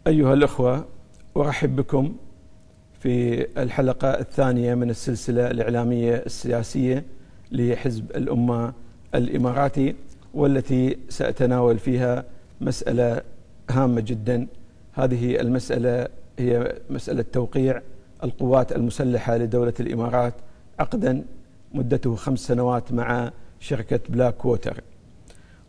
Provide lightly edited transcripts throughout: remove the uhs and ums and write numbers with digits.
أيها الأخوة، أرحب بكم في الحلقة الثانية من السلسلة الإعلامية السياسية لحزب الأمة الإماراتي، والتي سأتناول فيها مسألة هامة جدا. هذه المسألة هي مسألة توقيع القوات المسلحة لدولة الإمارات عقدا مدته 5 سنوات مع شركة بلاك ووتر.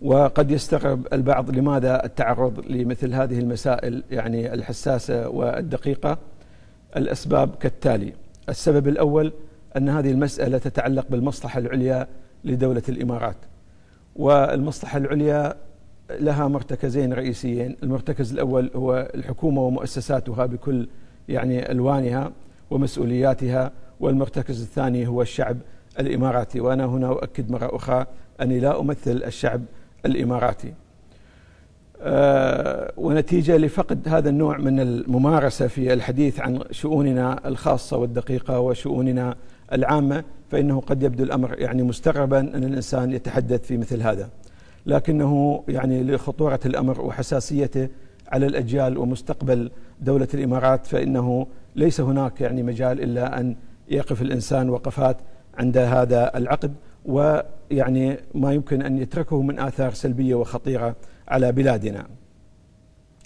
وقد يستغرب البعض لماذا التعرض لمثل هذه المسائل يعني الحساسة والدقيقة. الأسباب كالتالي: السبب الأول أن هذه المسألة تتعلق بالمصلحة العليا لدولة الإمارات، والمصلحة العليا لها مرتكزين رئيسيين. المرتكز الأول هو الحكومة ومؤسساتها بكل يعني ألوانها ومسؤولياتها، والمرتكز الثاني هو الشعب الإماراتي. وأنا هنا أؤكد مرة أخرى أني لا أمثل الشعب الإماراتي. ونتيجة لفقد هذا النوع من الممارسة في الحديث عن شؤوننا الخاصة والدقيقة وشؤوننا العامة، فإنه قد يبدو الأمر يعني مستغربا أن الإنسان يتحدث في مثل هذا، لكنه يعني لخطورة الأمر وحساسيته على الأجيال ومستقبل دولة الإمارات، فإنه ليس هناك يعني مجال إلا أن يقف الإنسان وقفات عند هذا العقد، ويعني ما يمكن أن يتركه من آثار سلبية وخطيرة على بلادنا.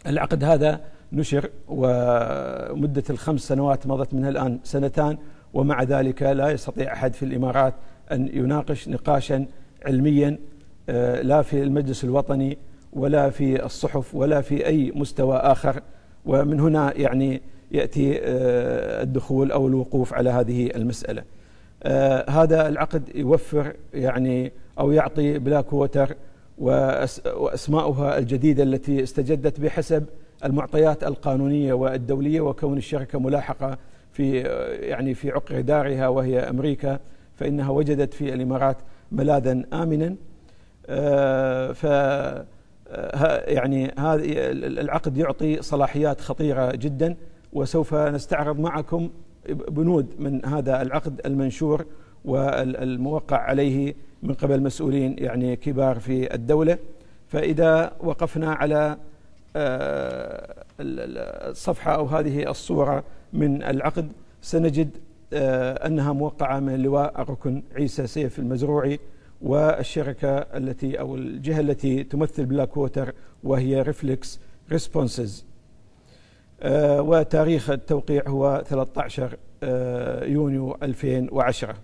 العقد هذا نشر ومدة ال5 سنوات مضت منها الآن 2 سنين، ومع ذلك لا يستطيع أحد في الإمارات أن يناقش نقاشا علميا، لا في المجلس الوطني ولا في الصحف ولا في أي مستوى آخر. ومن هنا يعني يأتي الدخول أو الوقوف على هذه المسألة. هذا العقد يوفر يعني أو يعطي بلاك ووتر وأسماؤها الجديدة التي استجدت بحسب المعطيات القانونية والدولية، وكون الشركة ملاحقة في عقر دارها وهي أمريكا، فإنها وجدت في الإمارات ملاذا آمنا. يعني هذا العقد يعطي صلاحيات خطيرة جدا، وسوف نستعرض معكم بنود من هذا العقد المنشور والموقع عليه من قبل مسؤولين يعني كبار في الدولة. فإذا وقفنا على الصفحة أو هذه الصورة من العقد سنجد أنها موقعة من اللواء الركن عيسى سيف المزروعي، والشركة التي أو الجهة التي تمثل بلاك ووتر وهي ريفلكس ريسبونسز. وتاريخ التوقيع هو 13 يونيو 2010.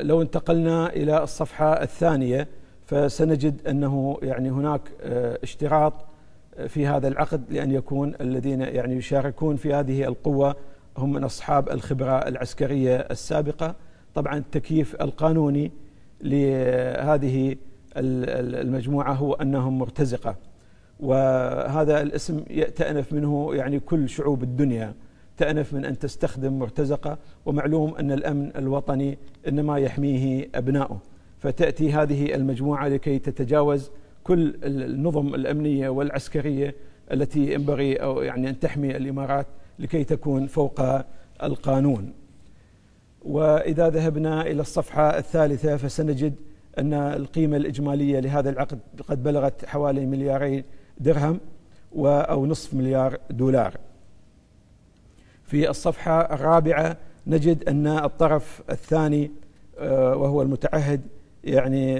لو انتقلنا إلى الصفحة الثانية فسنجد أنه يعني هناك اشتراط في هذا العقد لأن يكون الذين يعني يشاركون في هذه القوة هم من أصحاب الخبرة العسكرية السابقة. طبعا التكييف القانوني لهذه المجموعة هو أنهم مرتزقة، وهذا الاسم تأنف منه يعني كل شعوب الدنيا، تأنف من أن تستخدم مرتزقة، ومعلوم أن الأمن الوطني إنما يحميه أبناؤه. فتأتي هذه المجموعة لكي تتجاوز كل النظم الأمنية والعسكرية التي ينبغي أو يعني أن تحمي الإمارات لكي تكون فوق القانون. وإذا ذهبنا إلى الصفحة الثالثة فسنجد أن القيمة الإجمالية لهذا العقد قد بلغت حوالي 2 مليار درهم أو نصف مليار دولار. في الصفحة الرابعة نجد أن الطرف الثاني وهو المتعهد يعني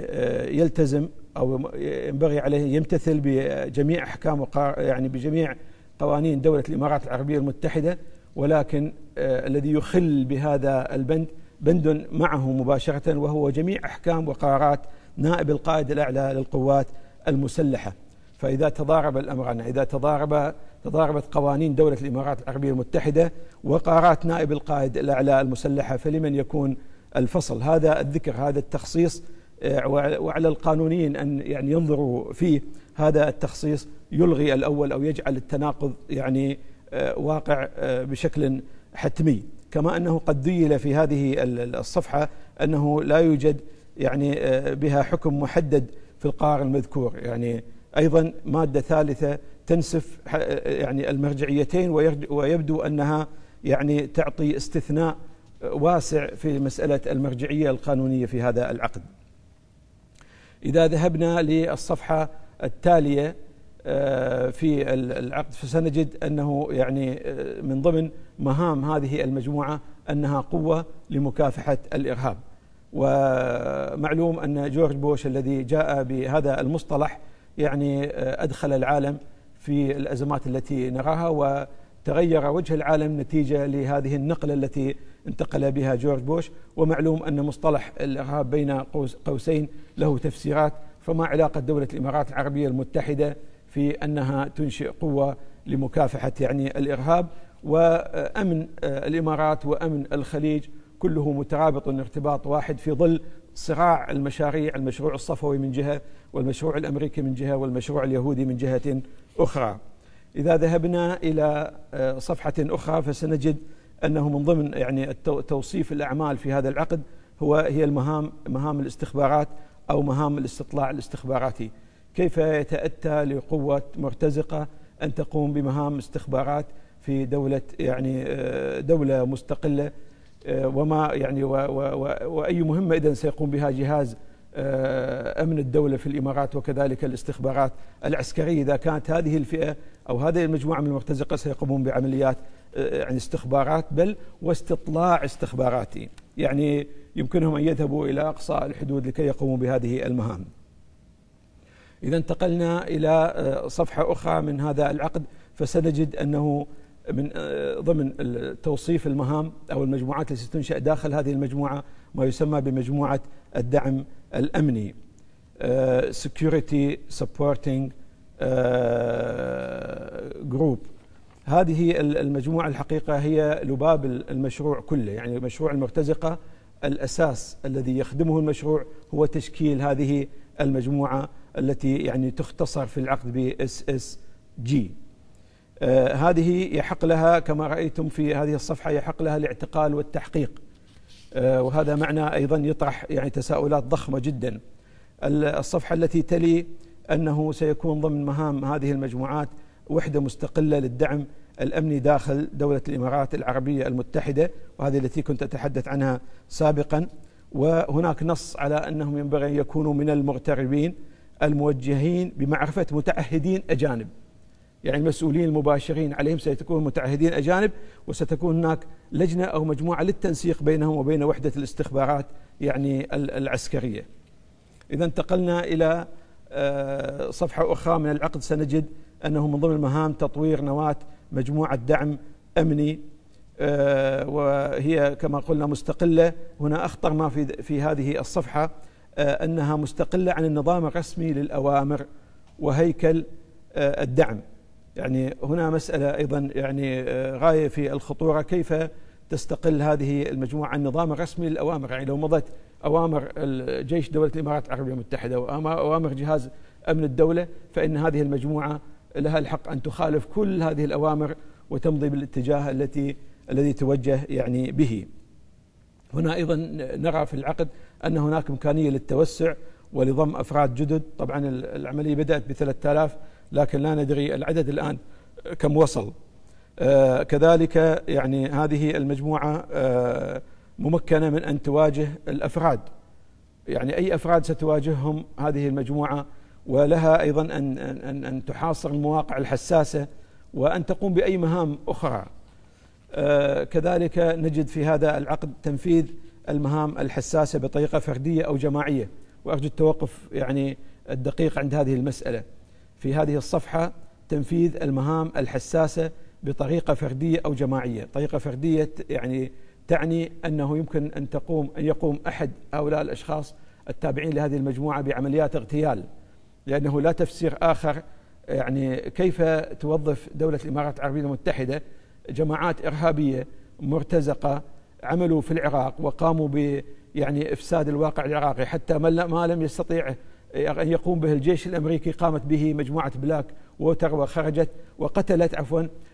يلتزم أو ينبغي عليه يمتثل بجميع أحكام يعني بجميع قوانين دولة الإمارات العربية المتحدة، ولكن الذي يخل بهذا البند بند معه مباشرة، وهو جميع أحكام وقرارات نائب القائد الأعلى للقوات المسلحة. فإذا تضارب الأمران، إذا تضاربت قوانين دولة الإمارات العربية المتحدة وقرارات نائب القائد الأعلى المسلحة، فلمن يكون الفصل؟ هذا الذكر، هذا التخصيص، وعلى القانونيين أن يعني ينظروا فيه. هذا التخصيص يلغي الأول أو يجعل التناقض يعني واقع بشكل حتمي. كما أنه قد ذيل في هذه الصفحة أنه لا يوجد يعني بها حكم محدد في القرار المذكور. يعني أيضا مادة ثالثة تنسف يعني المرجعيتين، ويبدو أنها يعني تعطي استثناء واسع في مسألة المرجعية القانونية في هذا العقد. إذا ذهبنا للصفحة التالية في العقد، فسنجد أنه يعني من ضمن مهام هذه المجموعة أنها قوة لمكافحة الإرهاب. ومعلوم أن جورج بوش الذي جاء بهذا المصطلح يعني أدخل العالم في الأزمات التي نراها، وتغير وجه العالم نتيجة لهذه النقلة التي انتقل بها جورج بوش. ومعلوم أن مصطلح الإرهاب بين قوسين له تفسيرات، فما علاقة دولة الإمارات العربية المتحدة في أنها تنشئ قوة لمكافحة يعني الإرهاب؟ وأمن الإمارات وأمن الخليج كله مترابط ارتباط واحد في ظل صراع المشاريع، المشروع الصفوي من جهة، والمشروع الأمريكي من جهة، والمشروع اليهودي من جهة أخرى. إذا ذهبنا إلى صفحة أخرى فسنجد أنه من ضمن يعني توصيف الأعمال في هذا العقد هي مهام الاستخبارات أو مهام الاستطلاع الاستخباراتي. كيف يتأتى لقوة مرتزقة أن تقوم بمهام استخبارات في دولة مستقلة، وما يعني وأي مهمة إذن سيقوم بها جهاز أمن الدولة في الإمارات، وكذلك الاستخبارات العسكرية، إذا كانت هذه الفئة أو هذه المجموعة من المرتزقة سيقومون بعمليات يعني استخبارات بل واستطلاع استخباراتي، يعني يمكنهم أن يذهبوا إلى أقصى الحدود لكي يقوموا بهذه المهام. إذا انتقلنا إلى صفحة أخرى من هذا العقد فسنجد أنه من ضمن توصيف المهام أو المجموعات التي ستنشأ داخل هذه المجموعة ما يسمى بمجموعة الدعم الأمني Security Supporting Group. هذه المجموعة الحقيقة هي لباب المشروع كله، يعني مشروع المرتزقة الأساس الذي يخدمه المشروع هو تشكيل هذه المجموعة التي يعني تختصر في العقد ب SSG. هذه يحق لها كما رأيتم في هذه الصفحة يحق لها الاعتقال والتحقيق، وهذا معنى أيضا يطرح يعني تساؤلات ضخمة جدا. الصفحة التي تلي أنه سيكون ضمن مهام هذه المجموعات وحدة مستقلة للدعم الأمني داخل دولة الإمارات العربية المتحدة، وهذه التي كنت أتحدث عنها سابقا. وهناك نص على أنهم ينبغي أن يكونوا من المغتربين الموجهين بمعرفة متعهدين أجانب، يعني المسؤولين المباشرين عليهم سيكونوا متعهدين أجانب، وستكون هناك لجنة أو مجموعة للتنسيق بينهم وبين وحدة الاستخبارات يعني العسكرية. إذا انتقلنا إلى صفحة أخرى من العقد سنجد أنه من ضمن المهام تطوير نواة مجموعة دعم أمني، وهي كما قلنا مستقلة. هنا أخطر ما في هذه الصفحة أنها مستقلة عن النظام الرسمي للأوامر وهيكل الدعم. يعني هنا مسألة أيضا يعني غاية في الخطورة، كيف تستقل هذه المجموعة عن النظام الرسمي للأوامر؟ يعني لو مضت أوامر الجيش دولة الإمارات العربية المتحدة وأوامر جهاز أمن الدولة فإن هذه المجموعة لها الحق أن تخالف كل هذه الأوامر وتمضي بالاتجاه الذي توجه يعني به. هنا أيضا نرى في العقد أن هناك إمكانية للتوسع ولضم أفراد جدد. طبعا العملية بدأت ب3000 لكن لا ندري العدد الآن كم وصل. كذلك يعني هذه المجموعة ممكنة من أن تواجه الأفراد، يعني أي أفراد ستواجههم هذه المجموعة، ولها أيضا أن تحاصر المواقع الحساسة وأن تقوم بأي مهام أخرى. كذلك نجد في هذا العقد تنفيذ المهام الحساسة بطريقة فردية أو جماعية، وأرجو التوقف يعني الدقيق عند هذه المسألة. في هذه الصفحة تنفيذ المهام الحساسة بطريقة فردية أو جماعية. طريقة فردية يعني تعني أنه يمكن أن يقوم أحد هؤلاء الأشخاص التابعين لهذه المجموعة بعمليات اغتيال، لأنه لا تفسير آخر. يعني كيف توظف دولة الإمارات العربية المتحدة جماعات إرهابية مرتزقة عملوا في العراق وقاموا يعني إفساد الواقع العراقي، حتى ما لم يستطيع أن يقوم به الجيش الأمريكي قامت به مجموعة بلاك ووتر وقتلت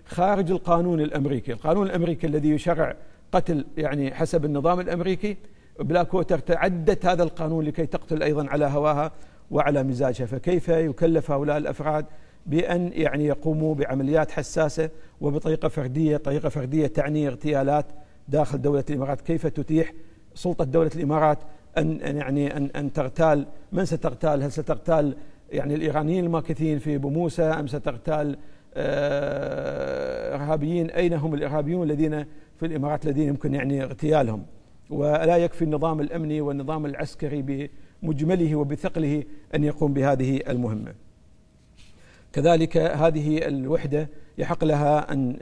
خارج القانون الأمريكي. القانون الأمريكي الذي يشرع قتل يعني حسب النظام الأمريكي، بلاك ووتر تعدت هذا القانون لكي تقتل أيضا على هواها وعلى مزاجها. فكيف يكلف هؤلاء الأفراد بأن يعني يقوموا بعمليات حساسة وبطريقة فردية؟ طريقة فردية تعني اغتيالات داخل دولة الإمارات. كيف تتيح سلطة دولة الإمارات أن تغتال؟ من ستغتال؟ هل ستغتال يعني الإيرانيين الماكثين في بوموسى أمست اغتال إرهابيين. أين هم الإرهابيون الذين في الإمارات الذين يمكن يعني اغتيالهم؟ ولا يكفي النظام الأمني والنظام العسكري بمجمله وبثقله أن يقوم بهذه المهمة. كذلك هذه الوحدة يحق لها أن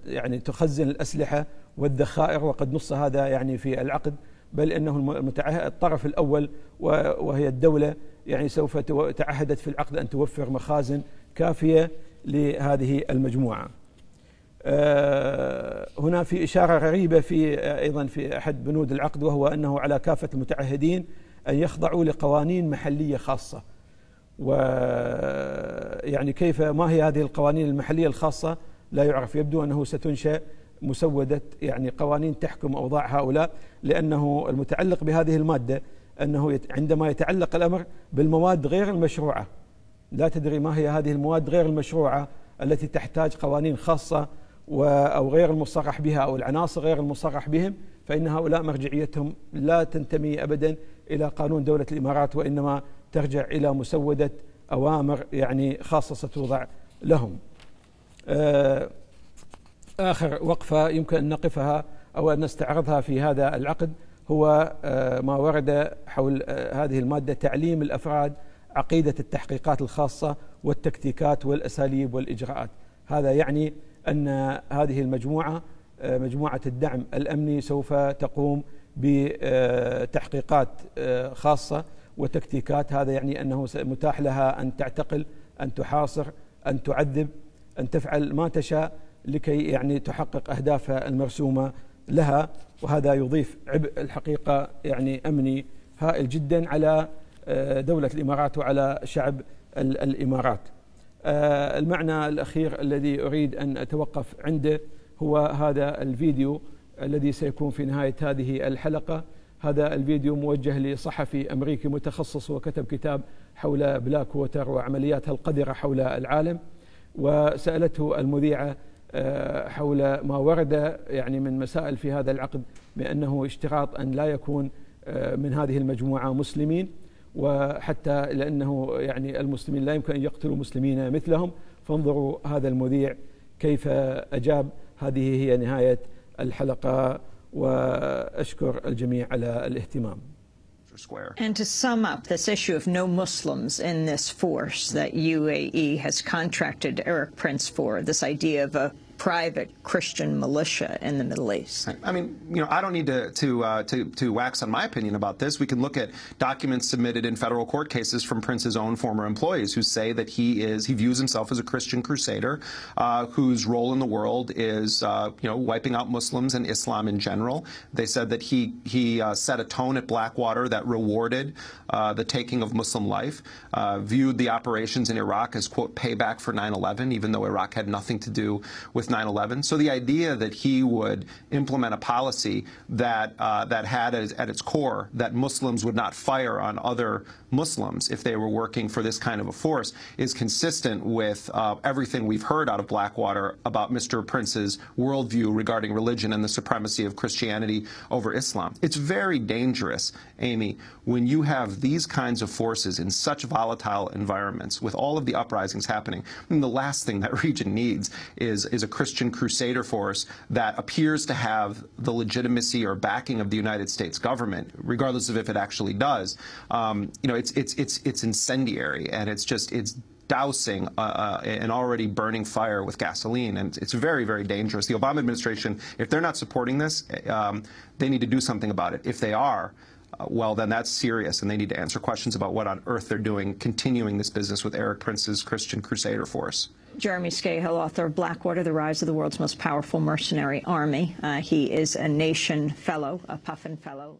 يعني تخزن الأسلحة والذخائر، وقد نص هذا يعني في العقد، بل أنه الطرف الأول وهي الدولة يعني سوف تعهدت في العقد أن توفر مخازن كافية لهذه المجموعة. هنا في إشارة غريبة أيضا في أحد بنود العقد، وهو أنه على كافة المتعهدين أن يخضعوا لقوانين محلية خاصة. ويعني ما هي هذه القوانين المحلية الخاصة لا يعرف. يبدو أنه ستنشأ مسودة يعني قوانين تحكم أوضاع هؤلاء، لأنه المتعلق بهذه المادة أنه عندما يتعلق الأمر بالمواد غير المشروعة، لا تدري ما هي هذه المواد غير المشروعة التي تحتاج قوانين خاصة أو غير المصرح بها أو العناصر غير المصرح بهم، فإن هؤلاء مرجعيتهم لا تنتمي أبدا إلى قانون دولة الإمارات، وإنما ترجع إلى مسودة أوامر يعني خاصة ستوضع لهم. آخر وقفة يمكن أن نقفها أو أن نستعرضها في هذا العقد هو ما ورد حول هذه المادة: تعليم الأفراد عقيدة التحقيقات الخاصة والتكتيكات والأساليب والإجراءات. هذا يعني أن هذه المجموعة مجموعة الدعم الأمني سوف تقوم بتحقيقات خاصة وتكتيكات. هذا يعني أنه متاح لها أن تعتقل، أن تحاصر، أن تعذب، أن تفعل ما تشاء لكي يعني تحقق أهدافها المرسومة لها. وهذا يضيف عبء الحقيقة يعني أمني هائل جدا على دولة الإمارات وعلى شعب الإمارات. المعنى الأخير الذي أريد أن أتوقف عنده هو هذا الفيديو الذي سيكون في نهاية هذه الحلقة. هذا الفيديو موجه لصحفي أمريكي متخصص وكتب كتاب حول بلاك ووتر وعملياتها القذرة حول العالم، وسألته المذيعة حول ما ورد يعني من مسائل في هذا العقد، بأنه اشتراط أن لا يكون من هذه المجموعة مسلمين، وحتى لأنه يعني المسلمين لا يمكن أن يقتلوا مسلمين مثلهم. فانظروا هذا المذيع كيف أجاب. هذه هي نهاية الحلقة، وأشكر الجميع على الاهتمام. And to sum up this issue of no Muslims in this force that UAE has contracted Erik Prince for, this idea of a private Christian militia in the Middle East. I mean, you know, I don't need to wax on my opinion about this. We can look at documents submitted in federal court cases from Prince's own former employees who say that he views himself as a Christian crusader whose role in the world is, you know, wiping out Muslims and Islam in general. They said that he set a tone at Blackwater that rewarded the taking of Muslim life, viewed the operations in Iraq as, quote, payback for 9/11, even though Iraq had nothing to do with 9/11. So the idea that he would implement a policy that had at its core that Muslims would not fire on other Muslims if they were working for this kind of a force is consistent with everything we've heard out of Blackwater about Mr. Prince's worldview regarding religion and the supremacy of Christianity over Islam. It's very dangerous, Amy, when you have these kinds of forces in such volatile environments with all of the uprisings happening. I mean, the last thing that region needs is a Christian crusader force that appears to have the legitimacy or backing of the United States government, regardless of if it actually does. You know, it's incendiary, and it's dousing an already burning fire with gasoline, and it's very, very dangerous. The Obama administration, if they're not supporting this, they need to do something about it. If they are, well, then that's serious, and they need to answer questions about what on earth they're doing, continuing this business with Erik Prince's Christian Crusader force. Jeremy Scahill, author of Blackwater, The Rise of the World's Most Powerful Mercenary Army. He is a Nation Fellow, a Puffin Fellow.